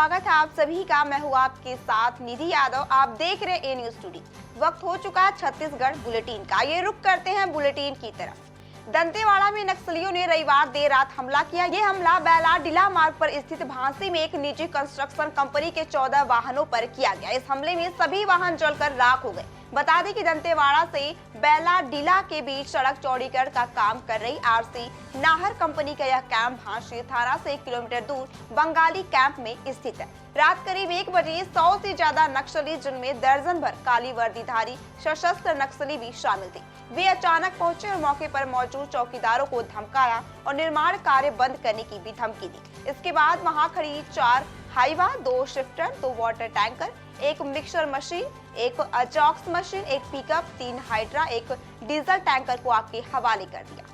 स्वागत है आप सभी का। मैं हूँ आपके साथ निधि यादव। आप देख रहे हैं ए न्यूज टुडे। वक्त हो चुका है छत्तीसगढ़ बुलेटिन का। ये रुक करते हैं बुलेटिन की तरफ। दंतेवाड़ा में नक्सलियों ने रविवार देर रात हमला किया। ये हमला बैलाडीला मार्ग पर स्थित भांसी में एक निजी कंस्ट्रक्शन कंपनी के 14 वाहनों पर किया गया। इस हमले में सभी वाहन जलकर राख हो गए। बता दें कि दंतेवाड़ा से बैलाडीला के बीच सड़क चौड़ीकरण का काम कर रही आरसी नाहर कंपनी का यह कैंप भांसी थाना से 1 किलोमीटर दूर बंगाली कैंप में स्थित है। रात करीब 1 बजे 100 से ज्यादा नक्सली, जिनमें दर्जन भर काली वर्दीधारी सशस्त्र नक्सली भी शामिल थे, वे अचानक पहुंचे और मौके पर मौजूद चौकीदारों को धमकाया और निर्माण कार्य बंद करने की भी धमकी दी। इसके बाद वहां खड़ी 4 Hyva, 2 shifter, 2 water tanker, 1 mixer machine, 1 Ajax machine, 1 pickup, 3 hydra, 1 diesel tanker को आग के हवाले कर दिया।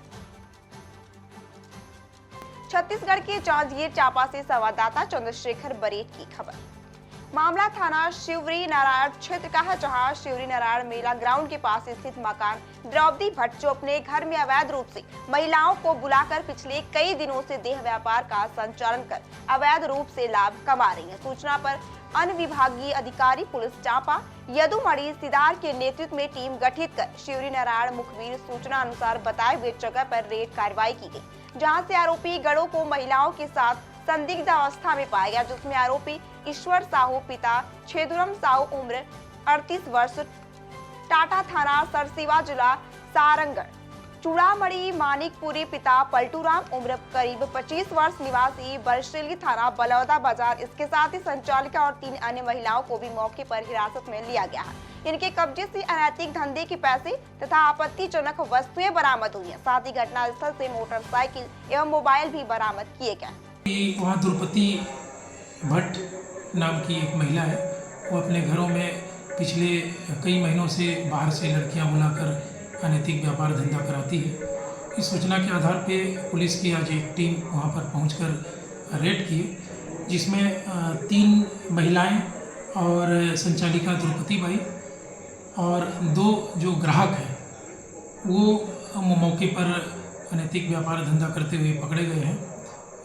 छत्तीसगढ़ के जांजगीर चांपा से संवाददाता चंद्रशेखर बरेट की खबर। मामला थाना शिवरी नारायण क्षेत्र का है, जहां शिवरी नारायण मेला ग्राउंड के पास स्थित मकान द्रौपदी भट्ट जो अपने घर में अवैध रूप से महिलाओं को बुलाकर पिछले कई दिनों से देह व्यापार का संचालन कर अवैध रूप से लाभ कमा रही है। सूचना पर अन्य विभागीय अधिकारी पुलिस चांपा यदुमणि सिदार के नेतृत्व में टीम गठित कर शिवरी नारायण मुखबिर सूचना अनुसार बताए हुए जगह पर रेड कार्रवाई की गई, जहां से आरोपी गढ़ों को महिलाओं के साथ संदिग्ध अवस्था में पाया गया, जिसमें आरोपी ईश्वर साहू पिता छेदुरम साहू उम्र 38 वर्ष, टाटा थाना सरसीवा जिला सारंगढ़, चूड़ामणि मानिकपुरी पिता पलटूराम उम्र करीब 25 वर्ष, निवासी बरशेली थाना बलौदा बाजार। इसके साथ ही संचालिका और 3 अन्य महिलाओं को भी मौके पर हिरासत में लिया गया है। इनके कब्जे से अनैतिक धंधे के पैसे तथा आपत्तिजनक वस्तुएं बरामद हुई हैं। साथ ही घटनास्थल से मोटरसाइकिल एवं मोबाइल भी बरामद किए गए। वहाँ द्रौपदी भट्ट नाम की एक महिला है, वो अपने घरों में पिछले कई महीनों से बाहर से लड़कियां बुलाकर अनैतिक व्यापार धंधा कराती है। इस सूचना के आधार पे पुलिस की आज एक टीम वहाँ पर पहुंचकर रेड की, जिसमें 3 महिलाएं और संचालिका द्रौपदी बाई और 2 जो ग्राहक हैं वो मौके पर अनैतिक व्यापार धंधा करते हुए पकड़े गए हैं।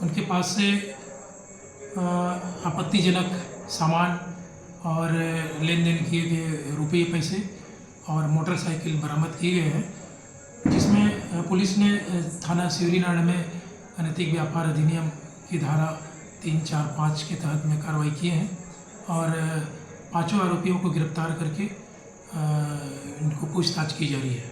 उनके पास से आपत्तिजनक सामान और लेन देन किए गए रुपये पैसे और मोटरसाइकिल बरामद किए गए हैं, जिसमें पुलिस ने थाना शिवरी नारायण में अनैतिक व्यापार अधिनियम की धारा 3, 4, 5 के तहत में कार्रवाई किए हैं और 5 आरोपियों को गिरफ्तार करके इनको पूछताछ की जा रही है।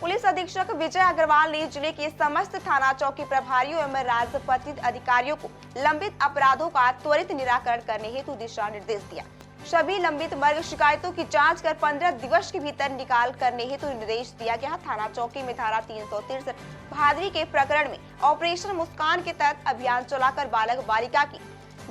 पुलिस अधीक्षक विजय अग्रवाल ने जिले के समस्त थाना चौकी प्रभारियों एवं राजपत्रित अधिकारियों को लंबित अपराधों का त्वरित निराकरण करने हेतु दिशा निर्देश दिया। सभी लंबित वर्ग शिकायतों की जांच कर 15 दिवस के भीतर निकाल करने हेतु निर्देश दिया गया। थाना चौकी में धारा 363 भादवी के प्रकरण में ऑपरेशन मुस्कान के तहत अभियान चलाकर बालक बालिका की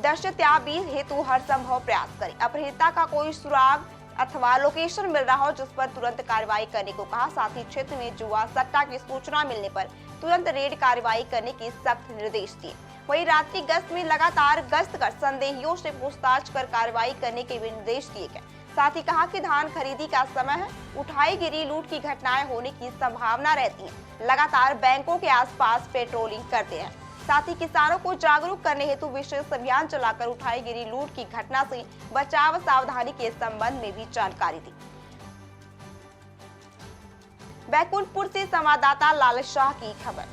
दस्तावेजी हेतु हर संभव प्रयास करें। अपहृता का कोई सुराग अथवा लोकेशन मिल रहा हो जिस पर तुरंत कार्रवाई करने को कहा। साथ ही क्षेत्र में जुआ सट्टा की सूचना मिलने पर तुरंत रेड कार्रवाई करने के सख्त निर्देश दिए। वहीं रात्रि गश्त में लगातार गश्त कर संदेहियों से पूछताछ कर कार्रवाई करने के भी निर्देश दिए गए। साथ ही कहा कि धान खरीदी का समय है, उठाई गिरी लूट की घटनाएं होने की संभावना रहती है। लगातार बैंकों के आसपास पेट्रोलिंग करते हैं। साथ ही किसानों को जागरूक करने हेतु विशेष अभियान चलाकर उठाई गिरी लूट की घटना से बचाव सावधानी के संबंध में भी जानकारी दी। बैकुंठपुर से संवाददाता लाल शाह की खबर।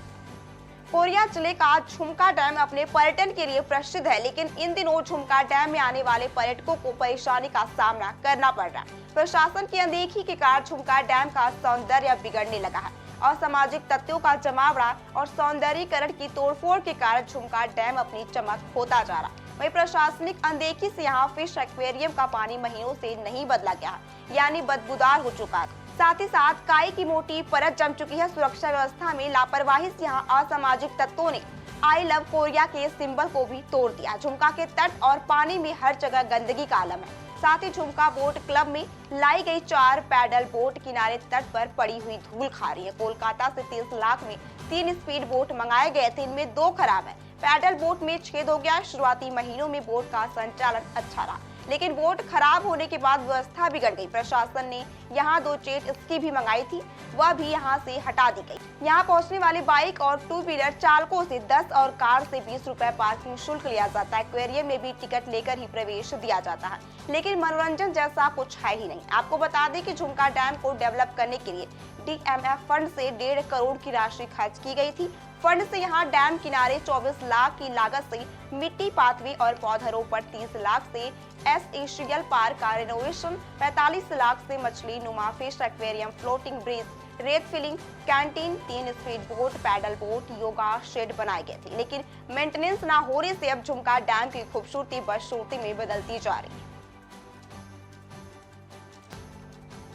कोरिया जिले का झुमका डैम अपने पर्यटन के लिए प्रसिद्ध है, लेकिन इन दिनों झुमका डैम में आने वाले पर्यटकों को परेशानी का सामना करना पड़ रहा है। प्रशासन की अनदेखी के कारण झुमका डैम का सौंदर्य बिगड़ने लगा है। असामाजिक तत्वों का जमावड़ा और सौंदर्यीकरण की तोड़फोड़ के कारण झुमका डैम अपनी चमक खोता जा रहा। वहीं प्रशासनिक अनदेखी से यहाँ फिश एक्वेरियम का पानी महीनों से नहीं बदला गया है, यानी बदबूदार हो चुका है। साथ ही साथ काई की मोटी परत जम चुकी है। सुरक्षा व्यवस्था में लापरवाही से यहाँ असामाजिक तत्वों ने आई लव कोरिया के सिंबल को भी तोड़ दिया। झुमका के तट और पानी में हर जगह गंदगी का आलम है। साथ ही झुमका बोट क्लब में लाई गई 4 पैडल बोट किनारे तट पर पड़ी हुई धूल खा रही है। कोलकाता से 30 लाख में 3 स्पीड बोट मंगाए गए थे, इनमें 2 खराब है। पैडल बोट में छेद हो गया। शुरुआती महीनों में बोट का संचालन अच्छा रहा, लेकिन बोट खराब होने के बाद व्यवस्था बिगड़ गई। प्रशासन ने यहाँ 2 जेट स्की भी मंगाई थी, वह भी यहाँ से हटा दी गई। यहाँ पहुँचने वाले बाइक और 2 व्हीलर चालकों से 10 और कार से 20 रुपए पार्किंग शुल्क लिया जाता है। एक्वेरियम में भी टिकट लेकर ही प्रवेश दिया जाता है, लेकिन मनोरंजन जैसा कुछ है ही नहीं। आपको बता दें कि झुमका डैम को डेवलप करने के लिए DMF फंड से 1.5 करोड़ की राशि खर्च की गई थी। फंड से यहाँ डैम किनारे 24 लाख की लागत से मिट्टी पाथवे और पौधारोपण, 30 लाख से एसएशियल पार्क का रिनोवेशन, 45 लाख से मछली नुमा फिश एक्वेरियम, फ्लोटिंग ब्रिज, रेत filling, canteen, 3 speed boat, paddle boat, yoga shed बनाए गए थे। लेकिन मेंटेनेंस न होने से अब झुमका डैम की खूबसूरती बदसूरती में बदलती जा रही है।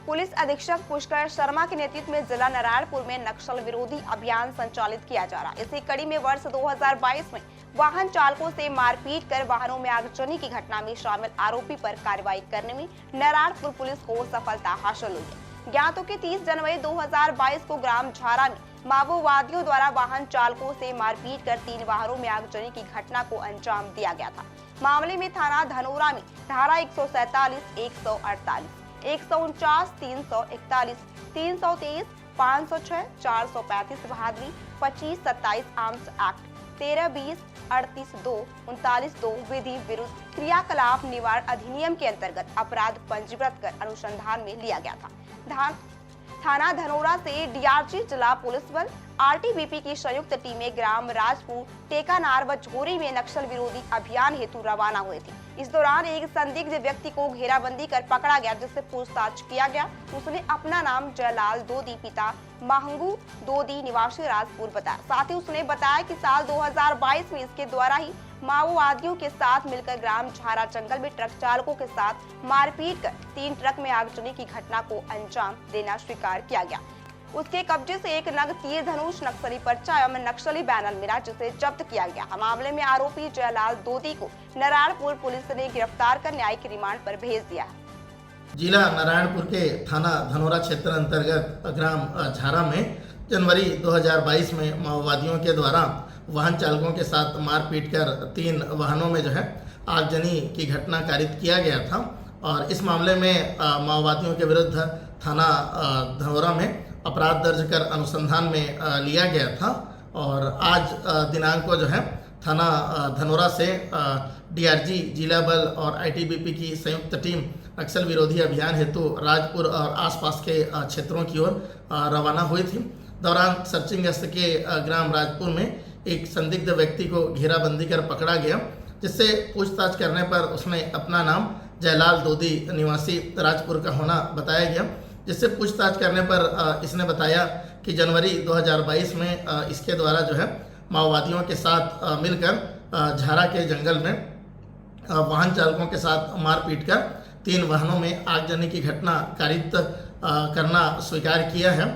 पुलिस अधीक्षक पुष्कर शर्मा के नेतृत्व में जिला नारायणपुर में नक्सल विरोधी अभियान संचालित किया जा रहा है। इसी कड़ी में वर्ष 2022 में वाहन चालकों से मारपीट कर वाहनों में आगजनी की घटना में शामिल आरोपी पर कार्रवाई करने में नारायणपुर पुलिस को सफलता हासिल हुई है। ज्ञात हो कि 30 जनवरी 2022 को ग्राम झारा में माओवादियों द्वारा वाहन चालकों से मारपीट कर 3 वाहनों में आगजनी की घटना को अंजाम दिया गया था। मामले में थाना धनोरा में धारा 147, 148, 149, 341, 323, 506, 435 बहादुरी, 25, 27 आर्म्स एक्ट, 13, 20, 38, 2, 39, 2 विधि विरुद्ध क्रियाकलाप निवारण अधिनियम के अंतर्गत अपराध पंजीकृत कर अनुसंधान में लिया गया था। थाना धनोरा से डीआरजी, जिला पुलिस बल, आरटीबीपी की संयुक्त टीमें ग्राम राजपुर, टेकानार व झोरी में नक्सल विरोधी अभियान हेतु रवाना हुए थे। इस दौरान एक संदिग्ध व्यक्ति को घेराबंदी कर पकड़ा गया, जिससे पूछताछ किया गया। उसने अपना नाम जयलाल दोदी, पिता महंगू दोदी, निवासी राजपुर बताया। साथ ही उसने बताया कि साल 2022 में इसके द्वारा ही माओवादियों के साथ मिलकर ग्राम झारा जंगल में ट्रक चालकों के साथ मारपीट कर 3 ट्रक में आगजनी की घटना को अंजाम देना स्वीकार किया गया। उसके कब्जे से एक नग तीर धनुष, नक्सली पर्चा एवं नक्सली बैनर मिला, जिसे जब्त किया गया। मामले में आरोपी जयलाल दोदी को नारायणपुर पुलिस ने गिरफ्तार कर न्यायिक रिमांड पर भेज दिया। जिला नारायणपुर के थाना धनोरा क्षेत्र अंतर्गत ग्राम झारा में जनवरी 2022 में माओवादियों के द्वारा वाहन चालकों के साथ मारपीट कर 3 वाहनों में जो है आगजनी की घटना कारित किया गया था। और इस मामले में माओवादियों के विरुद्ध थाना धनोरा में अपराध दर्ज कर अनुसंधान में लिया गया था। और आज दिनांक को जो है थाना धनोरा से डीआरजी, जिला बल और आईटीबीपी की संयुक्त टीम नक्सल विरोधी अभियान हेतु राजपुर और आसपास के क्षेत्रों की ओर रवाना हुई थी। दौरान सर्चिंग गश्त के ग्राम राजपुर में एक संदिग्ध व्यक्ति को घेराबंदी कर पकड़ा गया, जिससे पूछताछ करने पर उसने अपना नाम जयलाल दोदी, निवासी राजपुर का होना बताया गया। जिससे पूछताछ करने पर इसने बताया कि जनवरी 2022 में इसके द्वारा जो है माओवादियों के साथ मिलकर झारा के जंगल में वाहन चालकों के साथ मारपीट कर 3 वाहनों में आगजनी की घटना कारित करना स्वीकार किया है।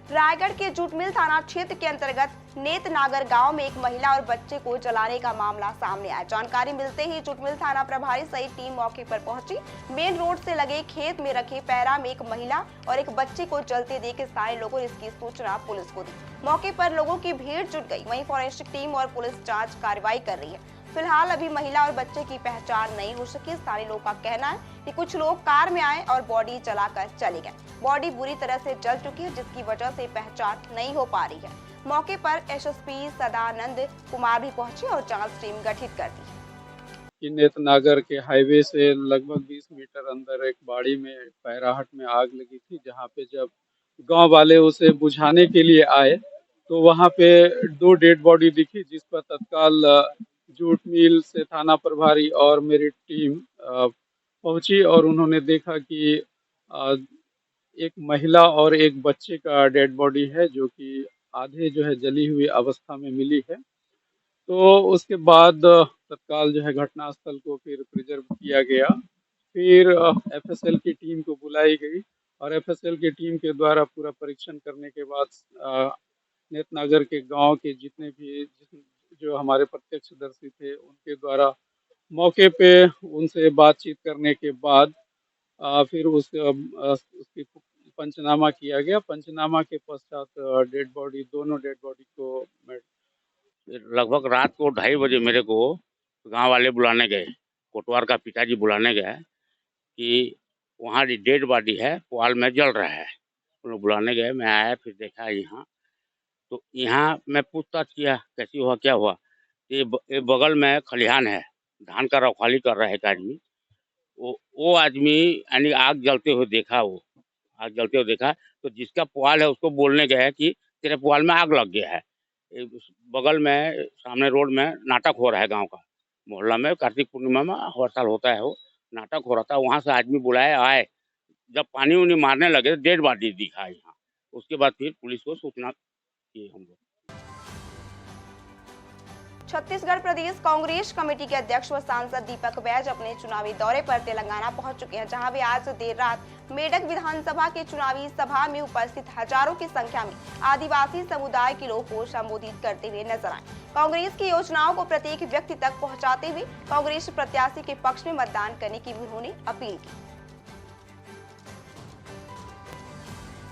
रायगढ़ के जुटमिल थाना क्षेत्र के अंतर्गत नेतनागर गांव में एक महिला और बच्चे को जलाने का मामला सामने आया। जानकारी मिलते ही जुटमिल थाना प्रभारी सहित टीम मौके पर पहुंची। मेन रोड से लगे खेत में रखे पैरा में एक महिला और एक बच्चे को जलते देख स्थानीय लोगों ने इसकी सूचना पुलिस को दी। मौके पर लोगों की भीड़ जुट गई। वहीं फॉरेंसिक टीम और पुलिस जाँच कार्रवाई कर रही है। फिलहाल अभी महिला और बच्चे की पहचान नहीं हो सकी। स्थानीय लोगों का कहना है कि कुछ लोग कार में आए और बॉडी जलाकर चले गए। बॉडी बुरी तरह से जल चुकी है, जिसकी वजह से पहचान नहीं हो पा रही है। मौके पर एसएसपी सदानंद कुमार भी पहुंचे और जांच टीम गठित कर दी। नेतनागर के हाईवे से लगभग 20 मीटर अंदर एक बाड़ी में पैराहट में आग लगी थी, जहां पे जब गांव वाले उसे बुझाने के लिए आए तो वहां पे 2 डेड बॉडी दिखी, जिस पर तत्काल जूट मिल से थाना प्रभारी और मेरी टीम पहुंची और उन्होंने देखा कि एक महिला और एक बच्चे का डेड बॉडी है, जो कि आधे जो है जली हुई अवस्था में मिली है। तो उसके बाद तत्काल जो है घटनास्थल को फिर प्रिजर्व किया गया। फिर एफएसएल की टीम को बुलाई गई और एफएसएल की टीम के द्वारा पूरा परीक्षण करने के बाद नेतनागर के गांव के जितने भी जो हमारे प्रत्यक्षदर्शी थे उनके द्वारा मौके पे उनसे बातचीत करने के बाद फिर उसकी पंचनामा किया गया। पंचनामा के पश्चात दोनों डेड बॉडी को लगभग रात को 2:30 बजे मेरे को तो गांव वाले बुलाने गए, कोटवार का पिताजी बुलाने गए कि वहाँ डेड बॉडी है, पुआल में जल रहा है। उन लोग बुलाने गए, मैं आया, फिर देखा यहाँ। तो यहाँ मैं पूछताछ किया कैसी हुआ क्या हुआ। ये बगल में खलिहान है, धान का रखवाली कर रहा है एक आदमी। वो आदमी यानी आग जलते हुए देखा, वो आग जलते हुए देखा, तो जिसका पुआल है उसको बोलने गया कि तेरे पुआल में आग लग गया है। बगल में सामने रोड में नाटक हो रहा है गांव का, मोहल्ला में कार्तिक पूर्णिमा में हर साल होता है, वो नाटक हो रहा था। वहाँ से आदमी बुलाए आए, जब पानी उनी मारने लगे तो डेड बॉडी दिखा यहाँ। उसके बाद फिर पुलिस को सूचना की हम लोग। छत्तीसगढ़ प्रदेश कांग्रेस कमेटी के अध्यक्ष व सांसद दीपक बैज अपने चुनावी दौरे पर तेलंगाना पहुंच चुके हैं, जहां वे आज देर रात मेडक विधानसभा के चुनावी सभा में उपस्थित हजारों की संख्या में आदिवासी समुदाय के लोगों को संबोधित करते हुए नजर आए। कांग्रेस की योजनाओं को प्रत्येक व्यक्ति तक पहुंचाते हुए कांग्रेस प्रत्याशी के पक्ष में मतदान करने की भी उन्होंने अपील की।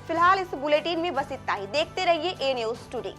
फिलहाल इस बुलेटिन में बस इतना ही। देखते रहिए ए न्यूज़ टुडे।